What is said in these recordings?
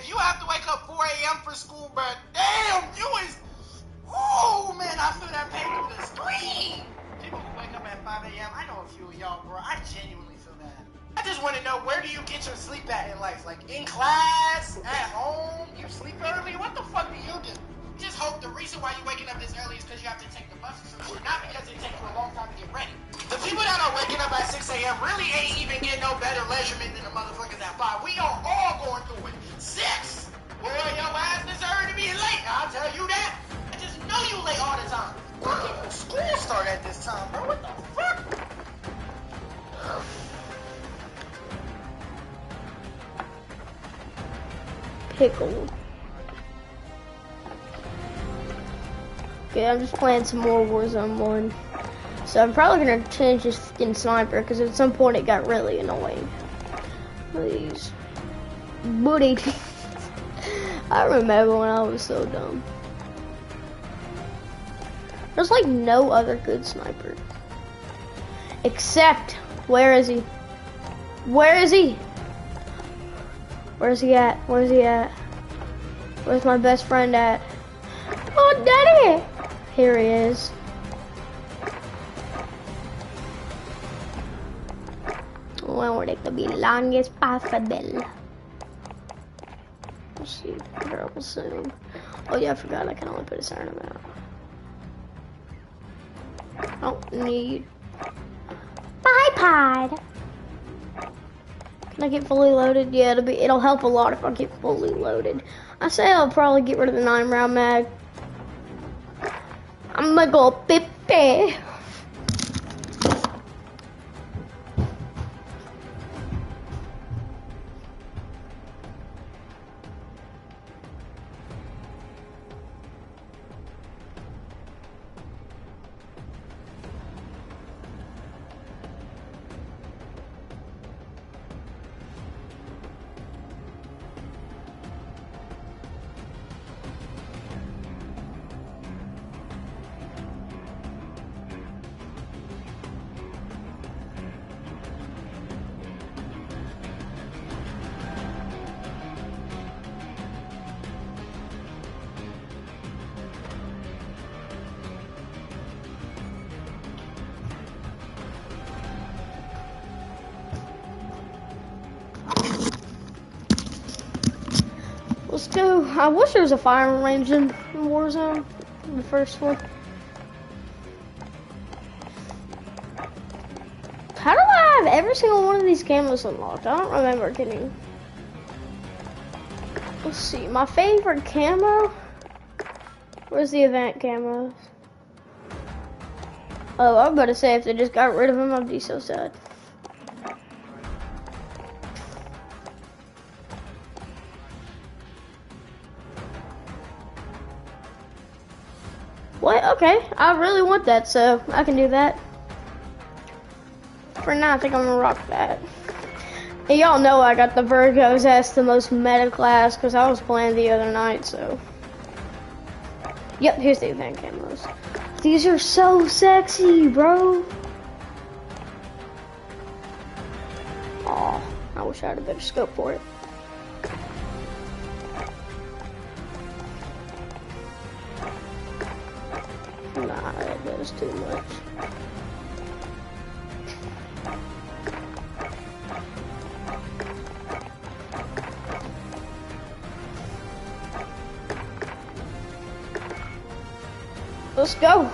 if you have to wake up 4 a.m. for school, bro, damn, you is. Oh man, I feel that pain through the screen. People who wake up at 5 a.m. I know a few of y'all, bro. I genuinely feel that. I just want to know, where do you get your sleep at in life? Like in class, at home, you sleep early? What the fuck do you do? Just hope the reason why you're waking up this early is because you have to take the bus or some shit, not because it takes you a long time to get ready. The people that are waking up at 6 a.m. really ain't even getting no better leisurement than the motherfuckers at 5. We are all going through it. 6! Boy, your ass deserve to be late, I'll tell you that. I just know you late all the time. Fucking school start at this time, bro. What the fuck? Pickle. Okay, I'm just playing some more Warzone 1. So I'm probably gonna change this skin sniper because at some point it got really annoying. Please. Booty. I remember when I was so dumb. There's like no other good sniper. Except, where is he? Where is he? Where's he at? Where's he at? Where's my best friend at? Oh, daddy! Here he is. I want it to be long as possible. Let's see, terrible soon. Oh yeah, I forgot I can only put a certain amount. I don't need bipod. Can I get fully loaded? Yeah, it'll help a lot if I get fully loaded. I say I'll probably get rid of the 9-round mag. I'm gonna go Pepe. Let's go. I wish there was a firing range in Warzone, the first one. How do I have every single one of these camos unlocked? I don't remember getting. Let's see, my favorite camo. Where's the event camos? Oh, I'm about to say if they just got rid of them, I'd be so sad. What? Okay, I really want that, so I can do that. For now, I think I'm gonna rock that. And y'all know I got the Virgos. That's the most meta class because I was playing the other night, so. Yep, here's the event camos. These are so sexy, bro. Aw, I wish I had a better scope for it. Nah, that is too much. Let's go.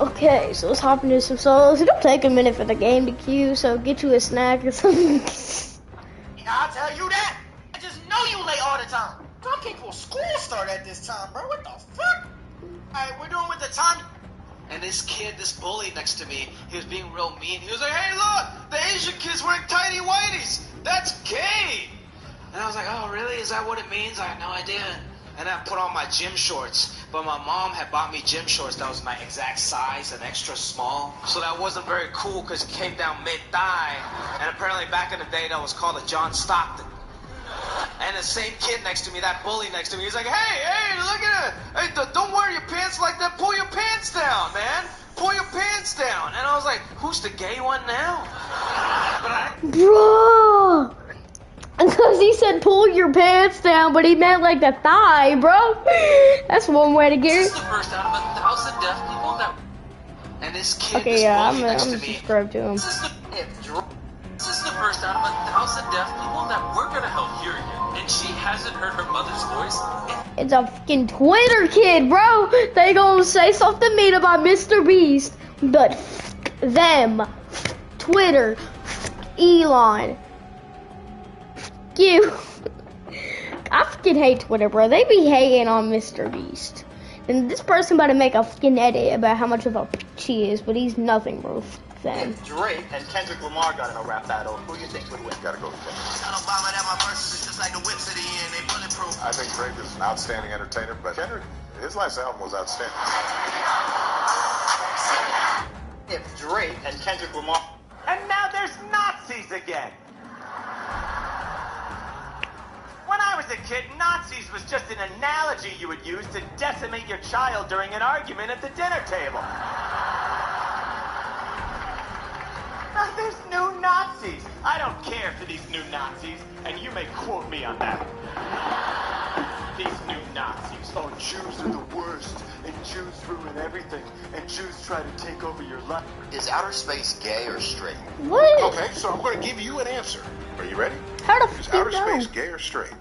Okay, so let's hop into some solos. It'll take a minute for the game to queue, so get you a snack or something. Yeah, I'll tell you that. I just know you late all the time. Some people school start at this time, bro. What the fuck? Alright, we're doing with the time. And this kid, this bully next to me, he was being real mean. He was like, hey, look, the Asian kid's wearing tighty whities. That's gay. And I was like, oh, really? Is that what it means? I had no idea. And I put on my gym shorts. But my mom had bought me gym shorts that was my exact size and extra small. So that wasn't very cool because it came down mid-thigh. And apparently back in the day, that was called a John Stockton. And the same kid next to me, that bully next to me, he's like, hey, look at it. Hey, don't wear your pants like that. Pull your pants down, man. Pull your pants down. And I was like, who's the gay one now? Bro! Because he said pull your pants down, but he meant like the thigh, bro. That's one way to get This it. is the first out of 1,000 deaf people that. And this kid, Okay, this yeah, bully I'm next gonna to me. subscribe to him. This is the first out of 1,000 deaf people that we're gonna help hear you. And she hasn't heard her mother's voice. It's a fucking Twitter kid, bro. They gonna say something mean about Mr. Beast, but them, Twitter, Elon, you. I fucking hate Twitter, bro. They be hating on Mr. Beast. And this person about to make a fucking edit about how much of a bitch he is, but he's nothing, bro. Them. If Drake and Kendrick Lamar got in a rap battle, who do you think would win? Gotta go with Kendrick. I I think Drake is an outstanding entertainer, but Kendrick, his last album was outstanding. If Drake and Kendrick Lamar... And now there's Nazis again! When I was a kid, Nazis was just an analogy you would use to decimate your child during an argument at the dinner table. Now there's new Nazis. I don't care for these new Nazis, and you may quote me on that. These new Nazis. Oh, Jews are the worst, and Jews ruin everything, and Jews try to take over your life. Is outer space gay or straight? What? Okay, so I'm going to give you an answer. Are you ready? How the Is fuck you outer know? space gay or straight?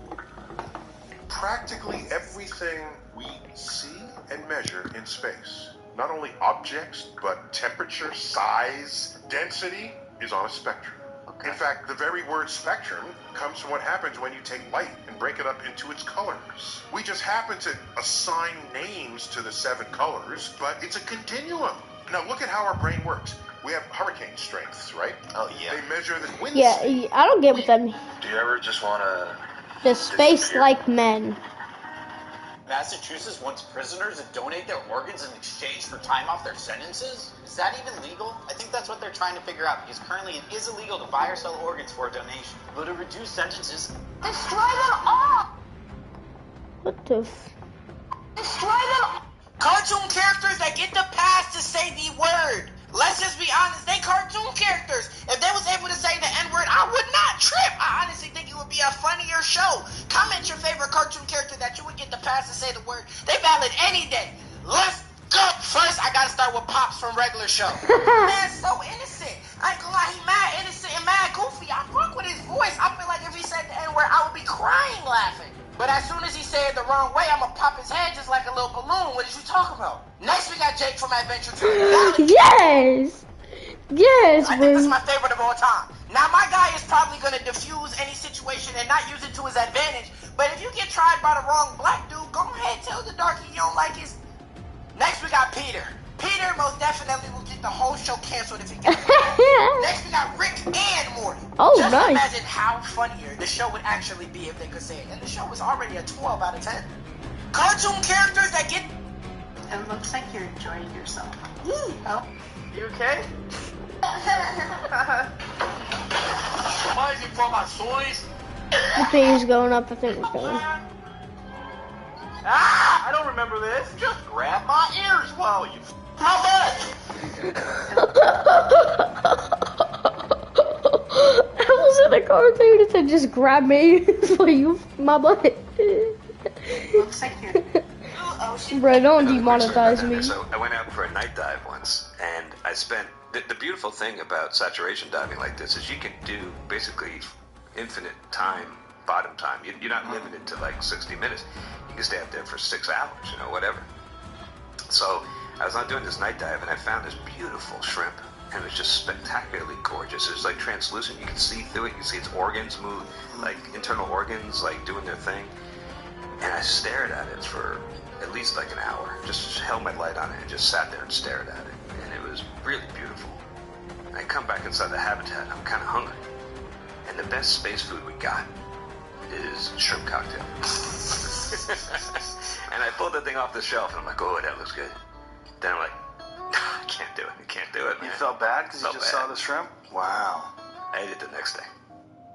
Practically everything we see and measure in space, not only objects, but temperature, size, density, is on a spectrum. Okay. In fact, the very word spectrum comes from what happens when you take light and break it up into its colors. We just happen to assign names to the 7 colors, but it's a continuum. Now look at how our brain works. We have hurricane strengths, right? Oh, yeah. They measure the wind Yeah, speed. I don't get what that means. Do you ever just want to... The space-like men. Massachusetts wants prisoners to donate their organs in exchange for time off their sentences? Is that even legal? I think that's what they're trying to figure out, because currently it is illegal to buy or sell organs for a donation. But to reduce sentences, destroy them all! What the f... Destroy them all! Cartoon characters that get the pass to say the word. Let's just be honest, they cartoon characters. If they was able to say the N-word, I would not trip. I honestly think it would be a funnier show. Comment your favorite cartoon character that you would get the pass to say the word. They valid any day. Let's go. First, I gotta start with Pops from regular show. Man's so innocent. I ain't gonna lie, he mad innocent and mad goofy. I fuck with his voice. I feel like if he said the N-word, I would be crying laughing. But as soon as he said it the wrong way, I'ma pop his head just like a little balloon. What did you talk about? Next, we got Jake from Adventure Time. Yes! Yes, I think this is bro. my favorite of all time. Now, my guy is probably going to diffuse any situation and not use it to his advantage. But if you get tried by the wrong black dude, go ahead, tell the darky you don't like his... Next, we got Peter. Peter most definitely will get the whole show canceled if he gets Next, we got Rick and Morty. Oh, Just nice. imagine how funnier the show would actually be if they could say it. And the show was already a 12 out of 10. Cartoon characters that get... It looks like you're enjoying yourself. Oh, you okay? Mais informações. The page going up, I think we're going. Ah! I don't remember this. Just grab my ears while you... My butt! I was in a cartoon, it said just grab me for you, my butt. Looks like you're... Bro, don't demonetize me. So I went out for a night dive once, and I spent... The beautiful thing about saturation diving like this is you can do basically infinite time, bottom time. You're not limited to like 60 minutes. You can stay up there for 6 hours, you know, whatever. So I was out doing this night dive, and I found this beautiful shrimp, and it was just spectacularly gorgeous. It was like translucent. You can see through it. You can see its organs move, like internal organs, like doing their thing. And I stared at it for at least like an hour. Just held my light on it and just sat there and stared at it. And it was really beautiful. And I come back inside the habitat, and I'm kind of hungry. And the best space food we got is shrimp cocktail. And I pulled the thing off the shelf, and I'm like, oh, that looks good. Then I'm like, I can't do it. I can't do it, man. You felt bad because you Felt just bad. saw the shrimp? Wow. I ate it the next day.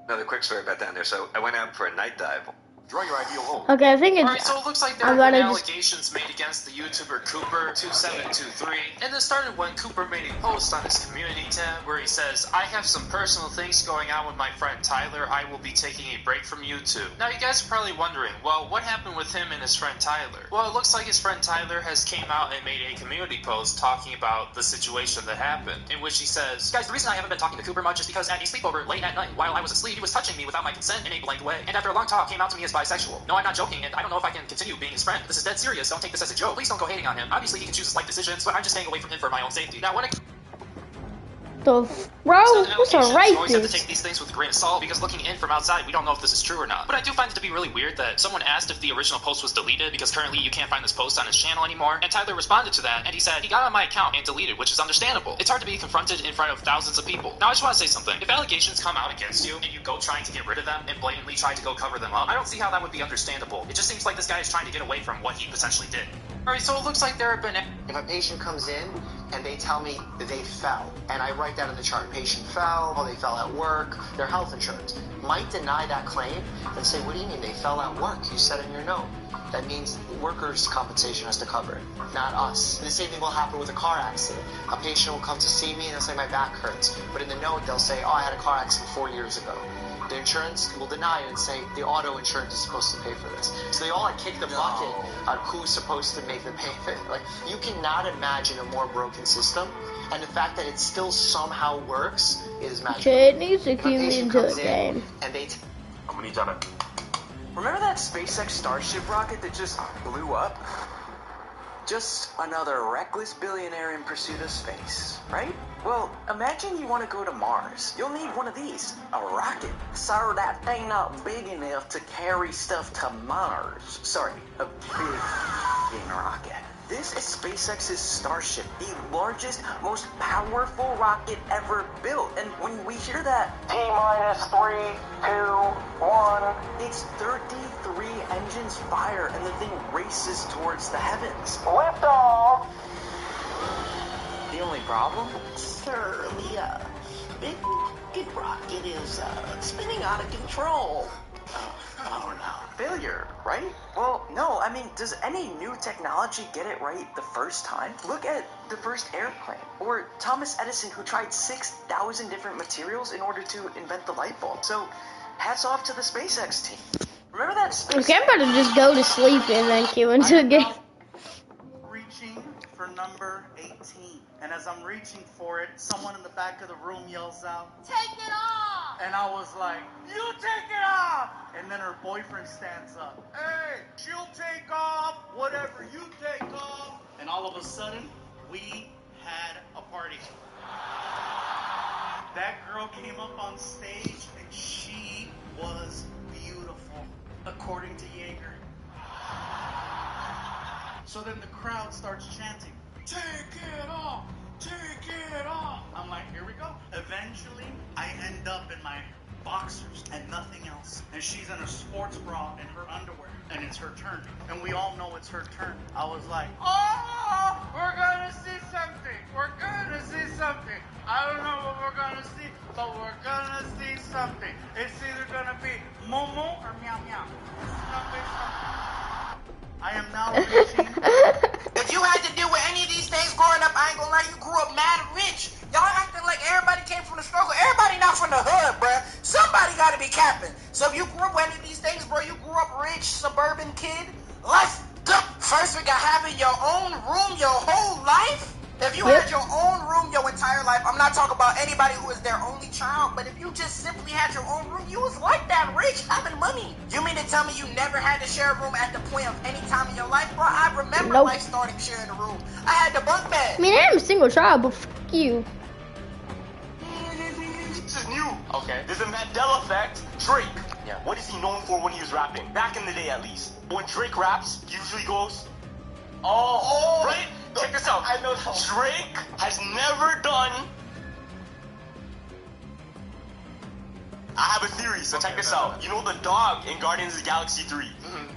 Another quick story about down there. So I went out for a night dive Draw your ideal home. Okay, I think it's. Alright, so it looks like there I'm have been gonna just. allegations made against the YouTuber Cooper2723, and this started when Cooper made a post on his community tab where he says, I have some personal things going on with my friend Tyler. I will be taking a break from YouTube. Now, you guys are probably wondering, well, what happened with him and his friend Tyler? Well, it looks like his friend Tyler has came out and made a community post talking about the situation that happened, in which he says, guys, the reason I haven't been talking to Cooper much is because at a sleepover late at night while I was asleep, he was touching me without my consent in a blank way, and after a long talk came out to me as bisexual. No, I'm not joking, and I don't know if I can continue being his friend. This is dead serious. Don't take this as a joke. Please don't go hating on him. Obviously, he can choose his life decisions, but I'm just staying away from him for my own safety. Now, when it Bro, what's a you always have to racist? take these things with a grain of salt, because looking in from outside, we don't know if this is true or not. But I do find it to be really weird that someone asked if the original post was deleted, because currently you can't find this post on his channel anymore, and Tyler responded to that, and he said he got on my account and deleted, which is understandable. It's hard to be confronted in front of thousands of people. Now, I just want to say something. If allegations come out against you, and you go trying to get rid of them, and blatantly try to go cover them up, I don't see how that would be understandable. It just seems like this guy is trying to get away from what he potentially did. Alright, so it looks like there have been... If a patient comes in and they tell me that they fell, and I write that in the chart, patient fell, or they fell at work, their health insurance might deny that claim and say, what do you mean they fell at work? You said in your note. That means workers' compensation has to cover it, not us. And the same thing will happen with a car accident. A patient will come to see me and they'll say my back hurts, but in the note they'll say, oh, I had a car accident 4 years ago. The insurance will deny it and say the auto insurance is supposed to pay for this. So they all like kick the bucket on who's supposed to make the payment. Like, you cannot imagine a more broken system, and the fact that it still somehow works is magical. Okay, it needs to If a keep me patient into a comes in game. and they I'm gonna need that. Remember that SpaceX Starship rocket that just blew up? Just another reckless billionaire in pursuit of space, right? Well, imagine you want to go to Mars. You'll need one of these, a rocket. Sir, that thing not big enough to carry stuff to Mars. Sorry, a big rocket. This is SpaceX's Starship, the largest, most powerful rocket ever built. And when we hear that T-minus 3, 2, 1, it's 33 engines fire and the thing races towards the heavens. Lift off! The only problem? Sir, the big rocket is spinning out of control. Oh no. Failure, right? Well, no, I mean, does any new technology get it right the first time? Look at the first airplane, or Thomas Edison, who tried 6,000 different materials in order to invent the light bulb. So, hats off to the SpaceX team. Remember that SpaceX... Okay, I'm about to just go to sleep and then queue into a game. Reaching for number 18. And as I'm reaching for it, someone in the back of the room yells out, "Take it off!" And I was like, "You take it off!" And then her boyfriend stands up, "Hey, she'll take off whatever you take off." And all of a sudden, we had a party. That girl came up on stage and she was beautiful, according to Jaeger. So then the crowd starts chanting, "Take it off! Take it off!" I'm like, here we go. Eventually, I end up in my boxers and nothing else. And she's in a sports bra and her underwear. And it's her turn. And we all know it's her turn. I was like, oh, we're gonna see something. We're gonna see something. I don't know what we're gonna see, but we're gonna see something. It's either gonna be Momo or Meow Meow. It's gonna be something. I am now reaching. If you had to deal with any of these things growing up, I ain't gonna lie, you grew up mad rich. Y'all acting like everybody came from the struggle. Everybody not from the hood, bruh. Somebody gotta be capping. So if you grew up with any of these things, bro, you grew up rich, suburban kid, let's go. First we got having your own room your whole life. If you had your own room your entire life, I'm not talking about anybody who is their only child, but if you just simply had your own room, you was like that rich, having money. You mean to tell me you never had to share a room at the point of any time in your life, bro? I remember like starting sharing a room. I had the bunk bed. I mean, I am a single child, but fuck you. This is new. Okay. There's a Mandela effect. Drake. Yeah. What is he known for when he was rapping? Back in the day, at least. When Drake raps, he usually goes, oh, right? Check this out. I know Drake has never done. I have a theory, so check this out. You know the dog in Guardians of the Galaxy 3?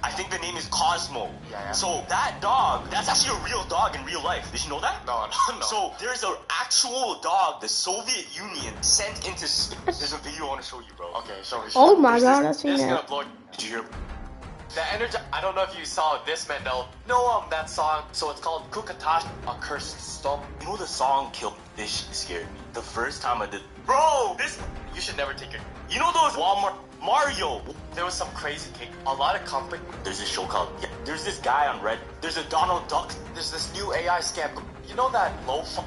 I think the name is Cosmo. Yeah. So that dog, that's actually a real dog in real life. Did you know that? No. So there's an actual dog the Soviet Union sent into space. There's a video I want to show you, bro. Okay, show me. Oh my god, I've seen that. Did you hear? The energy. I don't know if you saw this, Mandel. No, that song. So it's called Kukatash, a cursed stone. You know the song Kill Fish scared me. The first time I did. Bro, this. You should never take it. You know those Walmart Mario? There was some crazy cake. A lot of company. There's this show called. There's this guy on Red. There's a Donald Duck. There's this new AI scam. You know that lo-fi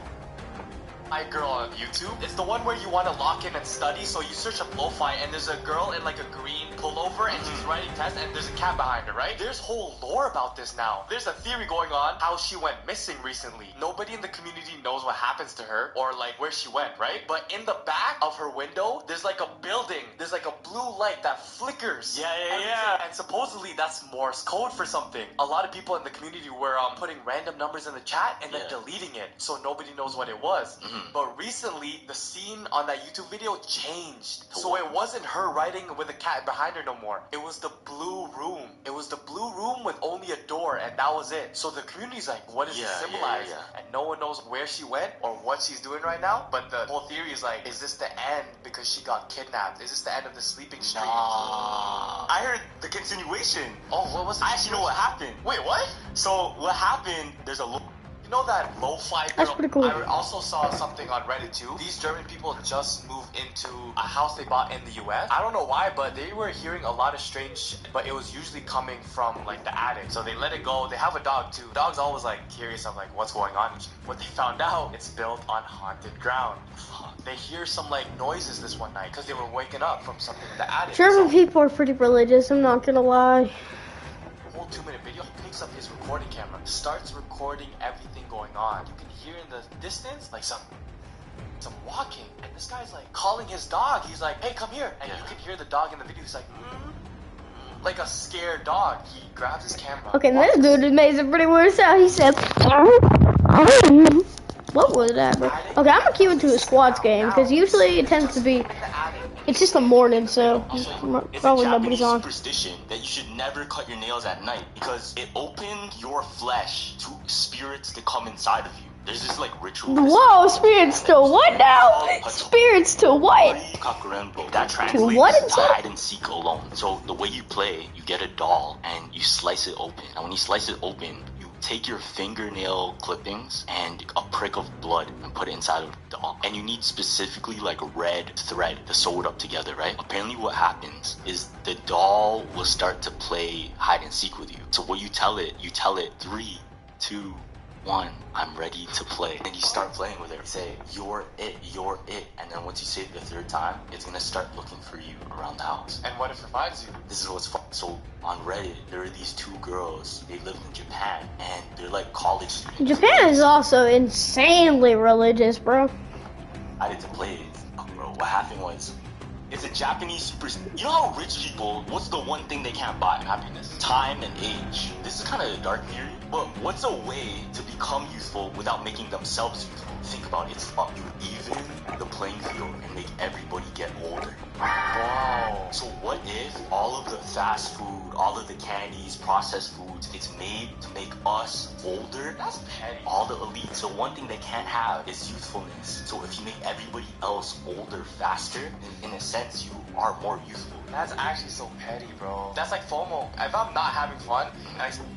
girl on YouTube? It's the one where you want to lock in and study. So you search up lo-fi and there's a girl in like a green pullover and she's writing tests and there's a cat behind her, right? There's whole lore about this now. There's a theory going on how she went missing recently. Nobody in the community knows what happens to her or like where she went, right? But in the back of her window, there's like a building. There's like a blue light that flickers. Yeah. And supposedly that's Morse code for something. A lot of people in the community were putting random numbers in the chat and then deleting it so nobody knows what it was. But recently, the scene on that YouTube video changed. So it wasn't her writing with a cat behind her no more. It was the blue room. It was the blue room with only a door, and that was it. So the community's like, what does this symbolize? And no one knows where she went or what she's doing right now. But the whole theory is like, is this the end because she got kidnapped? Is this the end of the sleeping streak? I heard the continuation. Oh, what was it? I actually know what happened. Wait, what? So what happened? There's a You know that lo-fi girl? That's pretty cool. I also saw something on Reddit too. These German people just moved into a house they bought in the US. I don't know why, but they were hearing a lot of strange shit, but it was usually coming from like the attic. So they let it go. They have a dog too. Dog's always like curious of like what's going on. What they found out, it's built on haunted ground. They hear some like noises this one night because they were waking up from something in the attic. German people are pretty religious, I'm not gonna lie. Whole 2-minute video, he picks up his recording camera, starts recording everything going on. You can hear in the distance like some walking, and this guy's like calling his dog. He's like, hey, come here. And you can hear the dog in the video. He's like a scared dog. He grabs his camera. Okay, this dude made some pretty weird sound. He said, what was that, bro? Okay, I'm gonna keep it to a squads game, because usually it tends to be, it's just the morning, so probably nobody's on. It's a superstition that you should never cut your nails at night because it opens your flesh to spirits to come inside of you. There's this like ritual. Whoa, spirits to what now? Spirits to what? That translates to hide and seek alone. So the way you play, you get a doll and you slice it open. And when you slice it open, you take your fingernail clippings and a prick of blood and put it inside of the doll. And you need specifically like red thread to sew it up together, right? Apparently what happens is the doll will start to play hide and seek with you. So what you tell it 3, 2, 1, I'm ready to play. And you start playing with it. Say, you're it. And then once you say it the third time, it's gonna start looking for you around the house. And what if it finds you? This is what's fun. So on Reddit, there are these 2 girls. They live in Japan, and they're like college students. Japan is also insanely religious, bro. I did to play it. Bro, what happened was, it's a Japanese you know how rich people, what's the one thing they can't buy? Happiness. Time and age. This is kind of a dark theory, but what's a way to become youthful without making themselves youthful? Think about it. It's you even the playing field and make everybody get older. Wow. So what if all of the fast food, all of the candies, processed foods, it's made to make us older? That's petty. All the elite. So one thing they can't have is youthfulness. So if you make everybody else older faster, then in a sense you are more youthful. That's actually so petty, bro. That's like FOMO. If I'm not having fun,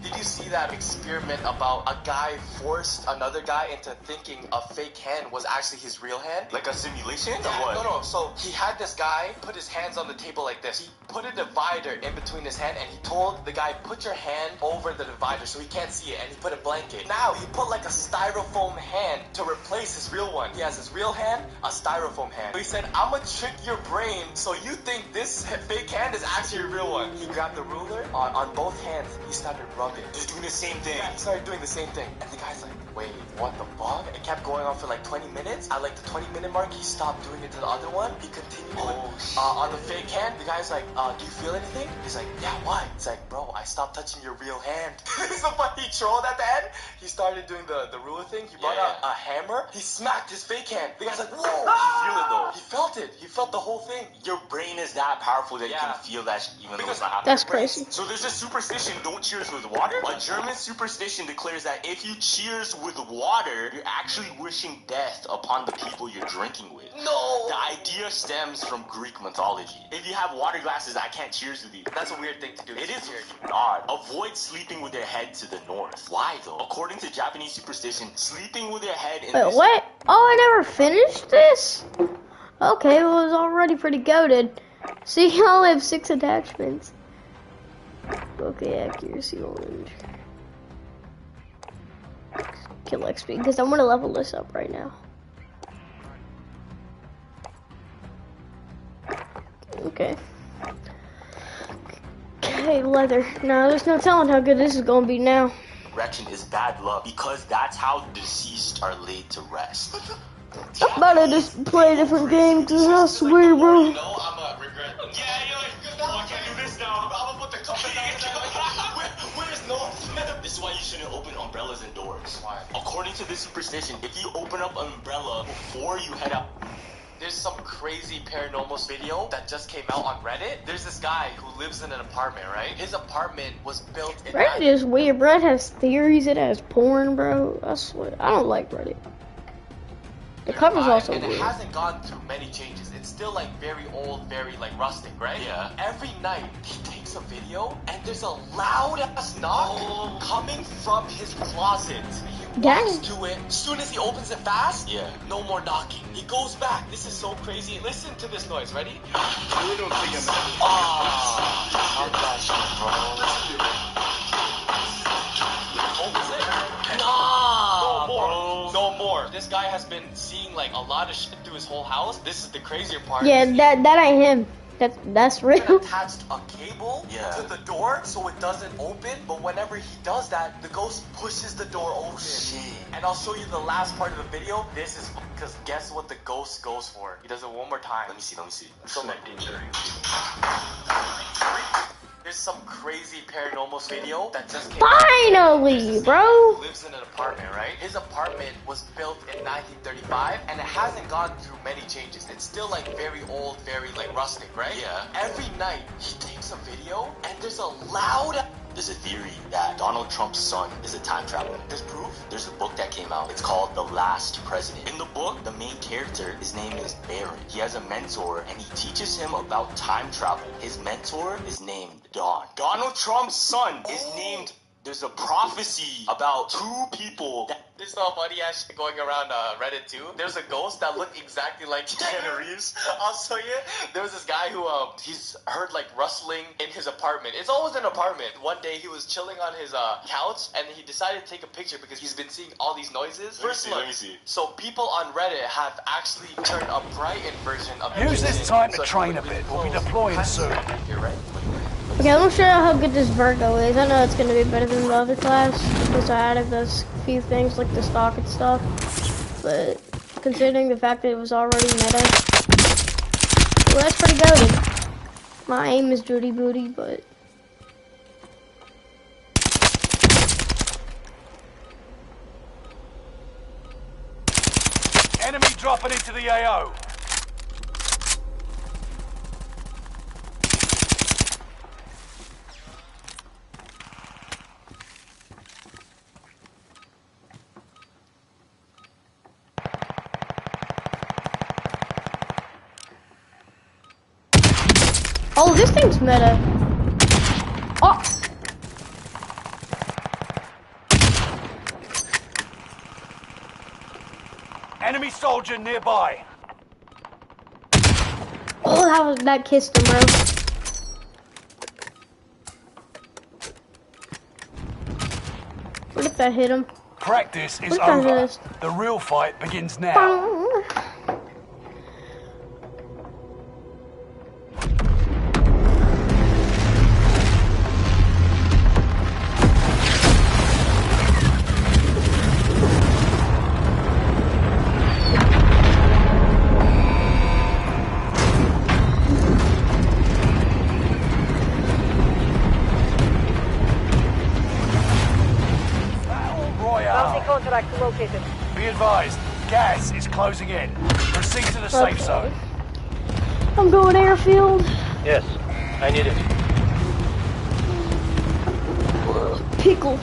did you see that experiment about a guy forced another guy into thinking a fake hand was actually his real hand? Like a simulation or Yeah, what? No. So he had this guy put his hands on the table like this. He put a divider in between his hand and he told the guy, put your hand over the divider so he can't see it, and he put a blanket. Now he put like a styrofoam hand to replace his real one. He has his real hand, a styrofoam hand. So he said, I'm gonna trick your brain so you think this fake hand is actually your real one. He grabbed the ruler on both hands. He started rubbing. Just doing the same thing. Yeah, he started doing the same thing. And the guy's like, wait, what the fuck? It kept going on for like 20 minutes. At like the 20-minute mark, he stopped doing it to the other one. He continued on the fake hand. The guy's like, do you feel anything? He's like, yeah, why? He's like, bro, I stopped touching your real hand. So he trolled at the end. He started doing the ruler thing. He brought out a hammer. He smacked his fake hand. The guy's like, whoa. You feel it though. He felt it. He felt the whole thing. Your brain is that powerful. people that can feel that even though it's not happening. That's crazy. So there's a superstition, don't cheers with water. A German superstition declares that if you cheers with water, you're actually wishing death upon the people you're drinking with. No! The idea stems from Greek mythology. If you have water glasses, I can't cheers with you. That's a weird thing to do. It is odd. Avoid sleeping with your head to the north. Why though? According to Japanese superstition, sleeping with your head in Wait, what? Oh, I never finished this? Okay, well, it was already pretty goated. See, I only have 6 attachments. Okay, accuracy orange. Kill XP, because I want to level this up right now. Okay. Okay, leather. No, there's no telling how good this is going to be now. Direction is bad luck because that's how the deceased are laid to rest. I'm about to just play a different game, because I swear, bro. You know, I'm a regret. Yeah, you're like, oh, I can't do this now. I'm gonna put the compass down. Where's north? This is why you shouldn't open umbrellas and doors. Why? According to this superstition, if you open up an umbrella before you head out. There's some crazy paranormal video that just came out on Reddit. There's this guy who lives in an apartment, right? His apartment was built in... Reddit is weird. Reddit has theories. It has porn, bro. I swear. I don't like Reddit. The cover's also and weird. It hasn't gone through many changes. It's still like very old, very like rustic, right? Yeah. Every night he takes a video and there's a loud ass knock coming from his closet. He walks to it. As soon as he opens it fast, no more knocking. He goes back. This is so crazy. Listen to this noise. Ready? You really don't think I'm that. How No more. This guy has been seeing like a lot of shit through his whole house. This is the crazier part. Yeah, that ain't him. That's real. Attached a cable to the door so it doesn't open, but whenever he does that, the ghost pushes the door open. Shit. And I'll show you the last part of the video. This is because guess what the ghost goes for? He does it one more time. Let me see. So there's some crazy paranormal video that just came Finally, bro. Lives in an apartment, right? His apartment was built in 1935, and it hasn't gone through many changes. It's still like very old, very like rustic, right? Yeah. Every night he takes a video, and there's a loud. There's a theory that Donald Trump's son is a time traveler. There's proof. There's a book that came out. It's called The Last President. In the book, the main character, his name is Barron. He has a mentor, and he teaches him about time travel. His mentor is named Don. Donald Trump's son is named... There's a prophecy about 2 people that... There's some funny ass shit going around Reddit too. There's a ghost that looked exactly like Keanu Reeves. I'll show you. There was this guy who he's heard like rustling in his apartment. It's always an apartment. One day he was chilling on his couch and he decided to take a picture because he's been seeing all these noises. Let me see. So people on Reddit have actually turned a brightened version of Use this time to train a bit. We'll be deploying soon. You're right. Okay, I'm gonna show you how good this Virgo is. I know it's gonna be better than the other class because I added those few things like the stock and stuff. But considering the fact that it was already meta, well, that's pretty goated. My aim is dirty booty, but Enemy dropping into the AO. oh, this thing's meta. Oh. Enemy soldier nearby. Oh, that kissed him, bro. What if that hit him? Practice is What if that over. is? The real fight begins now. Contract located. Be advised, gas is closing in. Proceed to the safe zone. I'm going airfield. Yes. I need it. Pickle.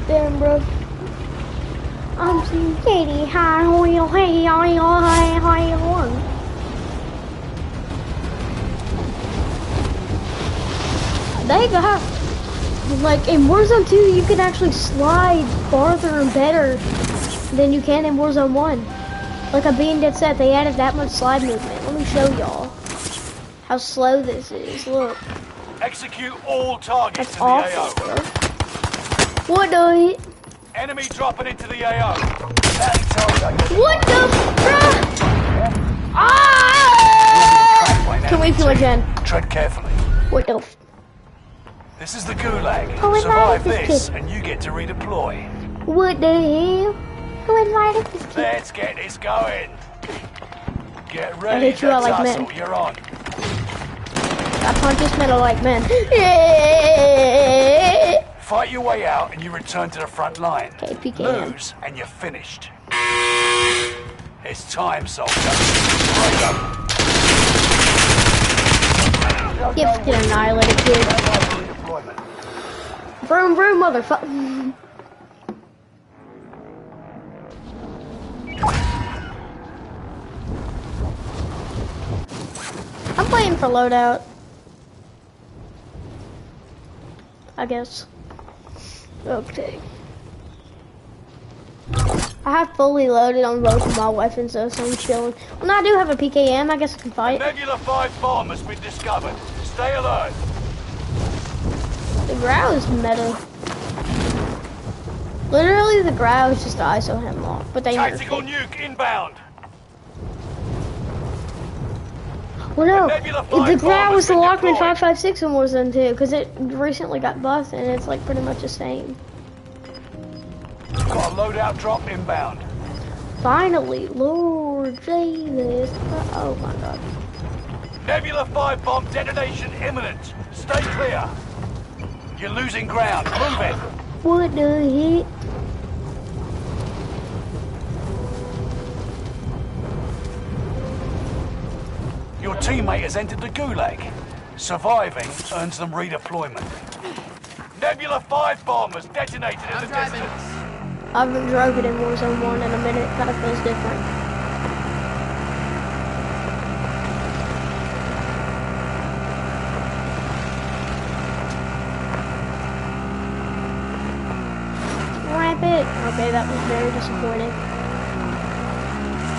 Damn, bro. I'm seeing Katie. Hi, They got, like, in Warzone 2, you can actually slide farther and better than you can in Warzone 1. Like I'm being dead set, they added that much slide movement. Let me show y'all how slow this is. Look. Execute all targets That's in the awful, AO. bro. What the? Enemy dropping into the AO. That What the? Bruh? Ah! Can we feel again? Tread carefully. What the? This is the Gulag. Who Survive invited this, this and you get to redeploy. What the hell? Who invited this kid? Let's get this going. Get I ready hate to you all like tussle. men. You're on. I punch this metal like men. Fight your way out, and you return to the front line. Okay, PKM. Lose, and you're finished. It's time, soldier. Break up. Get annihilated, kid. Vroom, vroom, motherfucker. I'm playing for loadout. I guess. Okay. I have fully loaded on both of my weapons though, so I'm chilling. Well, no, I do have a PKM. I guess I can fight. Nebula 5 bomb has been discovered. Stay alert. The Grow is meta. Literally, the Grow is just the ISO hemlock, but they Tactical nerfed it. nuke inbound. Well, no, Nebula the 5 Grow bomb was has the been Lockman deployed. 556 in Warzone 2, because it recently got buffed, and it's like pretty much the same. Got a loadout drop inbound. Finally, Lord Jesus. Oh my God. Nebula 5 bomb detonation imminent. Stay clear. You're losing ground. Move it. What the heck? Your teammate has entered the Gulag. Surviving earns them redeployment. Nebula 5 bomb has detonated in the distance. I haven't drove it in Warzone 1 in a minute. It kind of feels different. Ramp it. Okay, that was very disappointing.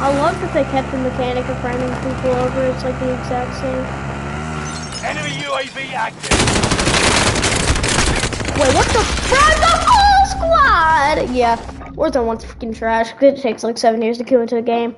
I love that they kept the mechanic of running people over. It's like the exact same. Enemy UAV active. Wait, what the? From the whole squad! Yeah, Warzone 1's freaking trash. It takes like 7 years to kill into a game.